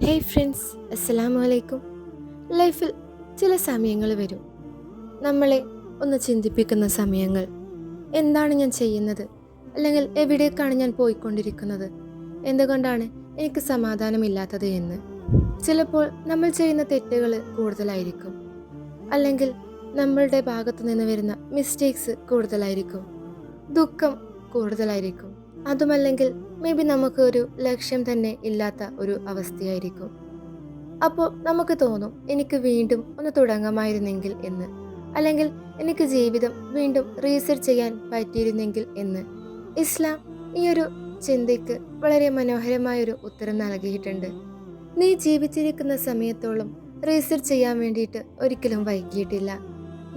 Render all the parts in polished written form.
Hey friends, അസ്സലാമു അലൈക്കും. ലൈഫിൽ ചില സമയങ്ങൾ വരും, നമ്മളെ ഒന്ന് ചിന്തിപ്പിക്കുന്ന സമയങ്ങൾ. എന്താണ് ഞാൻ ചെയ്യുന്നത്, അല്ലെങ്കിൽ എവിടേക്കാണ് ഞാൻ പോയിക്കൊണ്ടിരിക്കുന്നത്, എന്തുകൊണ്ടാണ് എനിക്ക് സമാധാനമില്ലാത്തത് എന്ന്. ചിലപ്പോൾ നമ്മൾ ചെയ്യുന്ന തെറ്റുകൾ കൂടുതലായിരിക്കും, അല്ലെങ്കിൽ നമ്മളുടെ ഭാഗത്തു നിന്ന് വരുന്ന മിസ്റ്റേക്സ് കൂടുതലായിരിക്കും, ദുഃഖം കൂടുതലായിരിക്കും. അതുമല്ലെങ്കിൽ മേ ബി നമുക്ക് ഒരു ലക്ഷ്യം തന്നെ ഇല്ലാത്ത ഒരു അവസ്ഥയായിരിക്കും. അപ്പോൾ നമുക്ക് തോന്നും, എനിക്ക് വീണ്ടും ഒന്ന് തുടങ്ങാമായിരുന്നെങ്കിൽ എന്ന്, അല്ലെങ്കിൽ എനിക്ക് ജീവിതം വീണ്ടും റീസെറ്റ് ചെയ്യാൻ പറ്റിയിരുന്നെങ്കിൽ എന്ന്. ഇസ്ലാം ഈ ഒരു ചിന്തയ്ക്ക് വളരെ മനോഹരമായൊരു ഉത്തരം നൽകിയിട്ടുണ്ട്. നീ ജീവിച്ചിരിക്കുന്ന സമയത്തോളം റീസെറ്റ് ചെയ്യാൻ വേണ്ടിയിട്ട് ഒരിക്കലും വൈകിയിട്ടില്ല.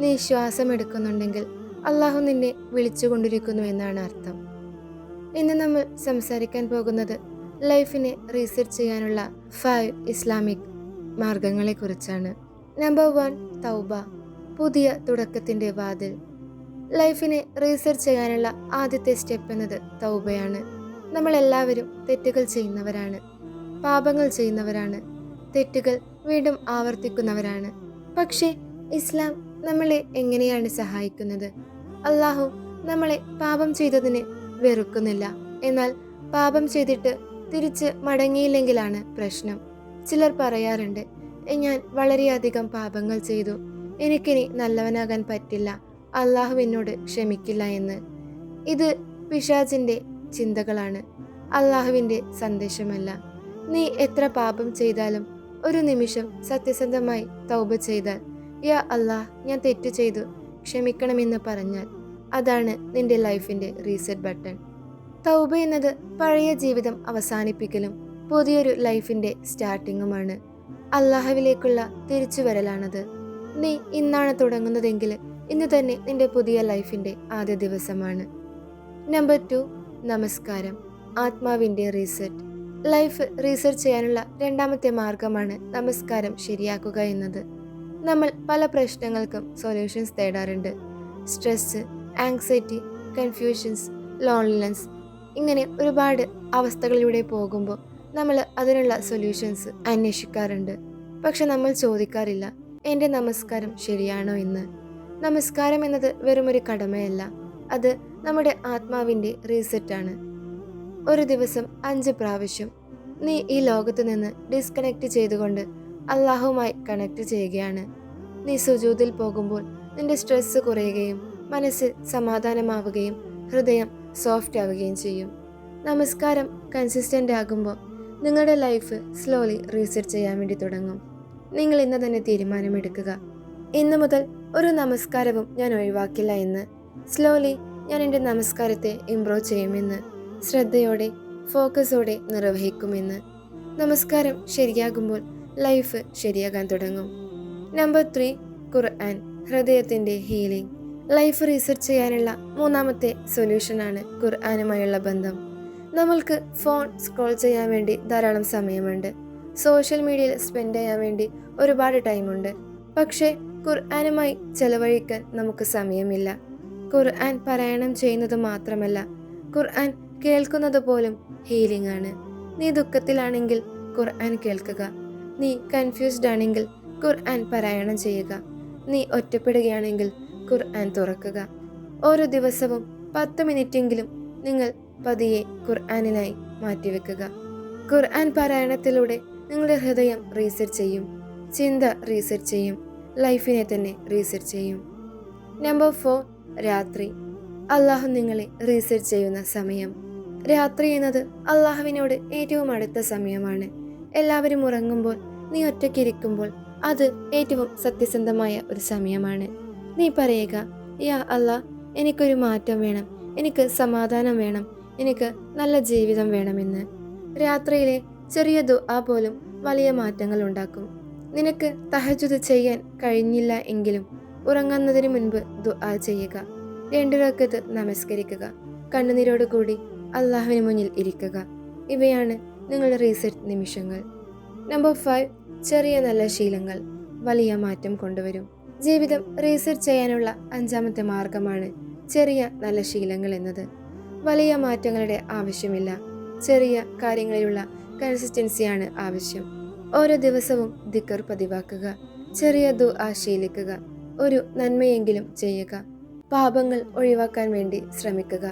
നീ ശ്വാസം എടുക്കുന്നുണ്ടെങ്കിൽ അള്ളാഹു നിന്നെ വിളിച്ചുകൊണ്ടിരിക്കുന്നു എന്നാണ് അർത്ഥം. ഇന്ന് നമ്മൾ സംസാരിക്കാൻ പോകുന്നത് ലൈഫിനെ റീസെറ്റ് ചെയ്യാനുള്ള 5 ഇസ്ലാമിക് മാർഗങ്ങളെക്കുറിച്ചാണ്. നമ്പർ 1, തൗബ, പുതിയ തുടക്കത്തിൻ്റെ വാതിൽ. ലൈഫിനെ റീസെറ്റ് ചെയ്യാനുള്ള ആദ്യത്തെ സ്റ്റെപ്പ് എന്നത് തൗബയാണ്. നമ്മളെല്ലാവരും തെറ്റുകൾ ചെയ്യുന്നവരാണ്, പാപങ്ങൾ ചെയ്യുന്നവരാണ്, തെറ്റുകൾ വീണ്ടും ആവർത്തിക്കുന്നവരാണ്. പക്ഷേ ഇസ്ലാം നമ്മളെ എങ്ങനെയാണ് സഹായിക്കുന്നത്? അള്ളാഹു നമ്മളെ പാപം ചെയ്തതിന് വെറുക്കുന്നില്ല, എന്നാൽ പാപം ചെയ്തിട്ട് തിരിച്ച് മടങ്ങിയില്ലെങ്കിലാണ് പ്രശ്നം. ചിലർ പറയാറുണ്ട്, ഞാൻ വളരെയധികം പാപങ്ങൾ ചെയ്തു, എനിക്കിനി നല്ലവനാകാൻ പറ്റില്ല, അള്ളാഹു എന്നോട് ക്ഷമിക്കില്ല എന്ന്. ഇത് പിശാചിൻ്റെ ചിന്തകളാണ്, അള്ളാഹുവിൻ്റെ സന്ദേശമല്ല. നീ എത്ര പാപം ചെയ്താലും ഒരു നിമിഷം സത്യസന്ധമായി തൗബ ചെയ്താൽ, യാ അള്ളാഹ്, ഞാൻ തെറ്റ് ചെയ്തു, ക്ഷമിക്കണമെന്ന് പറഞ്ഞാൽ, അതാണ് നിന്റെ ലൈഫിൻ്റെ റീസെറ്റ് ബട്ടൺ. തൗബ എന്നത് പഴയ ജീവിതം അവസാനിപ്പിക്കലും പുതിയൊരു ലൈഫിൻ്റെ സ്റ്റാർട്ടിങ്ങുമാണ്. അള്ളാഹുവിലേക്കുള്ള തിരിച്ചുവരലാണത്. നീ ഇന്നാണ് തുടങ്ങുന്നതെങ്കിൽ ഇന്ന് തന്നെ നിന്റെ പുതിയ ലൈഫിൻ്റെ ആദ്യ ദിവസമാണ്. നമ്പർ 2, നമസ്കാരം, ആത്മാവിൻ്റെ റീസെറ്റ്. ലൈഫ് റീസെറ്റ് ചെയ്യാനുള്ള രണ്ടാമത്തെ മാർഗമാണ് നമസ്കാരം ശരിയാക്കുക എന്നത്. നമ്മൾ പല പ്രശ്നങ്ങൾക്കും സൊല്യൂഷൻസ് തേടാറുണ്ട്. സ്ട്രെസ്, ആങ്സൈറ്റി, കൺഫ്യൂഷൻസ്, ലോൺലിനെസ്, ഇങ്ങനെ ഒരുപാട് അവസ്ഥകളിലൂടെ പോകുമ്പോൾ നമ്മൾ അതിനുള്ള സൊല്യൂഷൻസ് അന്വേഷിക്കാറുണ്ട്. പക്ഷെ നമ്മൾ ചോദിക്കാറില്ല, എൻ്റെ നമസ്കാരം ശരിയാണോ എന്ന്. നമസ്കാരം എന്നത് വെറുമൊരു കടമയല്ല, അത് നമ്മുടെ ആത്മാവിൻ്റെ റീസെറ്റാണ്. ഒരു ദിവസം 5 പ്രാവശ്യം നീ ഈ ലോകത്ത് നിന്ന് ഡിസ്കണക്ട് ചെയ്തുകൊണ്ട് അള്ളാഹുമായി കണക്ട് ചെയ്യുകയാണ്. നീ സുജൂദിൽ പോകുമ്പോൾ നിന്റെ സ്ട്രെസ് കുറയുകയും മനസ്സ് സമാധാനമാവുകയും ഹൃദയം സോഫ്റ്റ് ആവുകയും ചെയ്യും. നമസ്കാരം കൺസിസ്റ്റൻ്റ് ആകുമ്പോൾ നിങ്ങളുടെ ലൈഫ് സ്ലോലി റീസെറ്റ് ചെയ്യാൻ വേണ്ടി തുടങ്ങും. നിങ്ങൾ ഇന്ന് തന്നെ തീരുമാനമെടുക്കുക, ഇന്നു മുതൽ ഒരു നമസ്കാരവും ഞാൻ ഒഴിവാക്കില്ല എന്ന്. സ്ലോലി ഞാൻ എൻ്റെ നമസ്കാരത്തെ ഇംപ്രൂവ് ചെയ്യുമെന്ന്, ശ്രദ്ധയോടെ ഫോക്കസോടെ നിർവഹിക്കുമെന്ന്. നമസ്കാരം ശരിയാകുമ്പോൾ ലൈഫ് ശരിയാകാൻ തുടങ്ങും. നമ്പർ 3, ഖുർആൻ, ഹൃദയത്തിൻ്റെ ഹീലിംഗ്. ലൈഫ് റീസെറ്റ് ചെയ്യാനുള്ള മൂന്നാമത്തെ സൊല്യൂഷനാണ് ഖുർആനുമായുള്ള ബന്ധം. നമ്മൾക്ക് ഫോൺ സ്ക്രോൾ ചെയ്യാൻ വേണ്ടി ധാരാളം സമയമുണ്ട്, സോഷ്യൽ മീഡിയയിൽ സ്പെൻഡ് ചെയ്യാൻ വേണ്ടി ഒരുപാട് ടൈമുണ്ട്. പക്ഷേ ഖുർആനുമായി ചെലവഴിക്കാൻ നമുക്ക് സമയമില്ല. ഖുർആൻ പാരായണം ചെയ്യുന്നത് മാത്രമല്ല, ഖുർആൻ കേൾക്കുന്നത് പോലും ഹീലിംഗ് ആണ്. നീ ദുഃഖത്തിലാണെങ്കിൽ ഖുർആൻ കേൾക്കുക, നീ കൺഫ്യൂസ്ഡ് ആണെങ്കിൽ ഖുർആൻ പാരായണം ചെയ്യുക, നീ ഒറ്റപ്പെടുകയാണെങ്കിൽ ഖുർആൻ തുറക്കുക. ഓരോ ദിവസവും 10 മിനിറ്റെങ്കിലും നിങ്ങൾ പതിയെ ഖുർആനിനായി മാറ്റിവെക്കുക. ഖുർആൻ പാരായണത്തിലൂടെ നിങ്ങളുടെ ഹൃദയം റീസെറ്റ് ചെയ്യും, ചിന്ത റീസെറ്റ് ചെയ്യും, ലൈഫിനെ തന്നെ റീസെറ്റ് ചെയ്യും. നമ്പർ 4, രാത്രി, അള്ളാഹു നിങ്ങളെ റീസെറ്റ് ചെയ്യുന്ന സമയം. രാത്രി എന്നത് അള്ളാഹുവിനോട് ഏറ്റവും അടുത്ത സമയമാണ്. എല്ലാവരും ഉറങ്ങുമ്പോൾ നീ ഒറ്റയ്ക്കിരിക്കുമ്പോൾ അത് ഏറ്റവും സത്യസന്ധമായ ഒരു സമയമാണ്. നീ പറയുക, യാ അല്ലാഹ്, എനിക്കൊരു മാറ്റം വേണം, എനിക്ക് സമാധാനം വേണം, എനിക്ക് നല്ല ജീവിതം വേണമെന്ന്. രാത്രിയിലെ ചെറിയ ദുആ പോലും വലിയ മാറ്റങ്ങൾ ഉണ്ടാക്കും. നിനക്ക് തഹജ്ജുദ് ചെയ്യാൻ കഴിഞ്ഞില്ല എങ്കിലും ഉറങ്ങുന്നതിന് മുൻപ് ദുആ ചെയ്യുക, 2 റക്അത്ത് നമസ്കരിക്കുക, കണ്ണുനീരോടുകൂടി അള്ളാഹുവിന് മുന്നിൽ ഇരിക്കുക. ഇവയാണ് നിങ്ങളുടെ റീസെറ്റ് നിമിഷങ്ങൾ. നമ്പർ 5, ചെറിയ നല്ല ശീലങ്ങൾ വലിയ മാറ്റം കൊണ്ടുവരും. ജീവിതം റീസെറ്റ് ചെയ്യാനുള്ള 5ാമത്തെ മാർഗമാണ് ചെറിയ നല്ല ശീലങ്ങൾ എന്നത്. വലിയ മാറ്റങ്ങളുടെ ആവശ്യമില്ല, ചെറിയ കാര്യങ്ങളിലുള്ള കൺസിസ്റ്റൻസിയാണ് ആവശ്യം. ഓരോ ദിവസവും ദിക്കർ പതിവാക്കുക, ചെറിയ ദുആ ശീലിക്കുക, ഒരു നന്മയെങ്കിലും ചെയ്യുക, പാപങ്ങൾ ഒഴിവാക്കാൻ വേണ്ടി ശ്രമിക്കുക.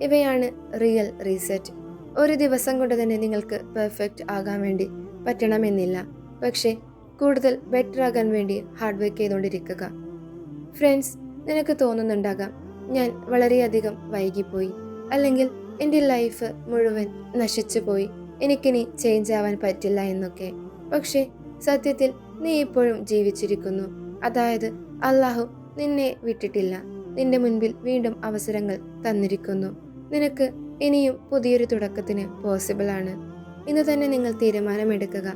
ഇവയാണ് റിയൽ റീസെറ്റ്. ഒരു ദിവസം കൊണ്ട് തന്നെ നിങ്ങൾക്ക് പെർഫെക്റ്റ് ആകാൻ വേണ്ടി പറ്റണമെന്നില്ല. പക്ഷേ കൂടുതൽ ബെറ്റർ ആകാൻ വേണ്ടി ഹാർഡ് വർക്ക് ചെയ്തുകൊണ്ടിരിക്കുക. ഫ്രണ്ട്സ്, നിനക്ക് തോന്നുന്നുണ്ടാകാം ഞാൻ വളരെയധികം വൈകിപ്പോയി, അല്ലെങ്കിൽ എൻ്റെ ലൈഫ് മുഴുവൻ നശിച്ചു പോയി, എനിക്കിനി ചേഞ്ച് ആവാൻ പറ്റില്ല എന്നൊക്കെ. പക്ഷേ സത്യത്തിൽ നീ ഇപ്പോഴും ജീവിച്ചിരിക്കുന്നു. അതായത് അള്ളാഹു നിന്നെ വിട്ടിട്ടില്ല. നിന്റെ മുൻപിൽ വീണ്ടും അവസരങ്ങൾ തന്നിരിക്കുന്നു. നിനക്ക് ഇനിയും പുതിയൊരു തുടക്കത്തിന് പോസിബിൾ ആണ്. ഇന്ന് തന്നെ നിങ്ങൾ തീരുമാനമെടുക്കുക.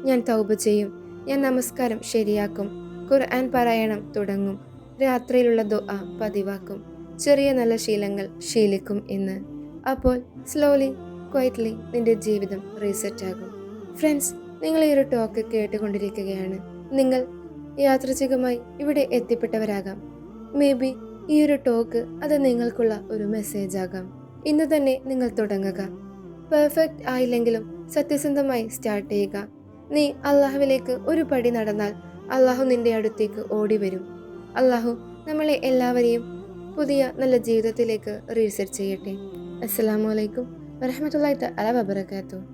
ഞാൻ തൗബ ചെയ്യും, ഞാൻ നമസ്കാരം ശരിയാക്കും, ഖുർആൻ പാരായണം തുടങ്ങും, രാത്രിയിലുള്ള ദുആ പതിവാക്കും, ചെറിയ നല്ല ശീലങ്ങൾ ശീലിക്കും എന്ന്. അപ്പോൾ സ്ലോലി ക്വൈറ്റ്ലി നിന്റെ ജീവിതം റീസെറ്റ് ആകും. ഫ്രണ്ട്സ്, നിങ്ങൾ ഈ ഒരു ടോക്ക് കേട്ടുകൊണ്ടിരിക്കുകയാണ്. നിങ്ങൾ യാദൃച്ഛികമായി ഇവിടെ എത്തിപ്പെട്ടവരാകാം. മേ ബി ഈ ഒരു ടോക്ക് അത് നിങ്ങൾക്കുള്ള ഒരു മെസ്സേജ് ആകാം. ഇന്ന് തന്നെ നിങ്ങൾ തുടങ്ങുക. പെർഫെക്റ്റ് ആയില്ലെങ്കിലും സത്യസന്ധമായി സ്റ്റാർട്ട് ചെയ്യുക. നീ അള്ളാഹുവിലേക്ക് ഒരു പടി നടന്നാൽ അള്ളാഹു നിന്റെ അടുത്തേക്ക് ഓടി വരും. അള്ളാഹു നമ്മളെ എല്ലാവരെയും പുതിയ നല്ല ജീവിതത്തിലേക്ക് റീസെറ്റ് ചെയ്യട്ടെ. അസ്സലാമു അലൈക്കും വറഹ്മത്തുള്ളാഹി തആല വബറകാതുഹു.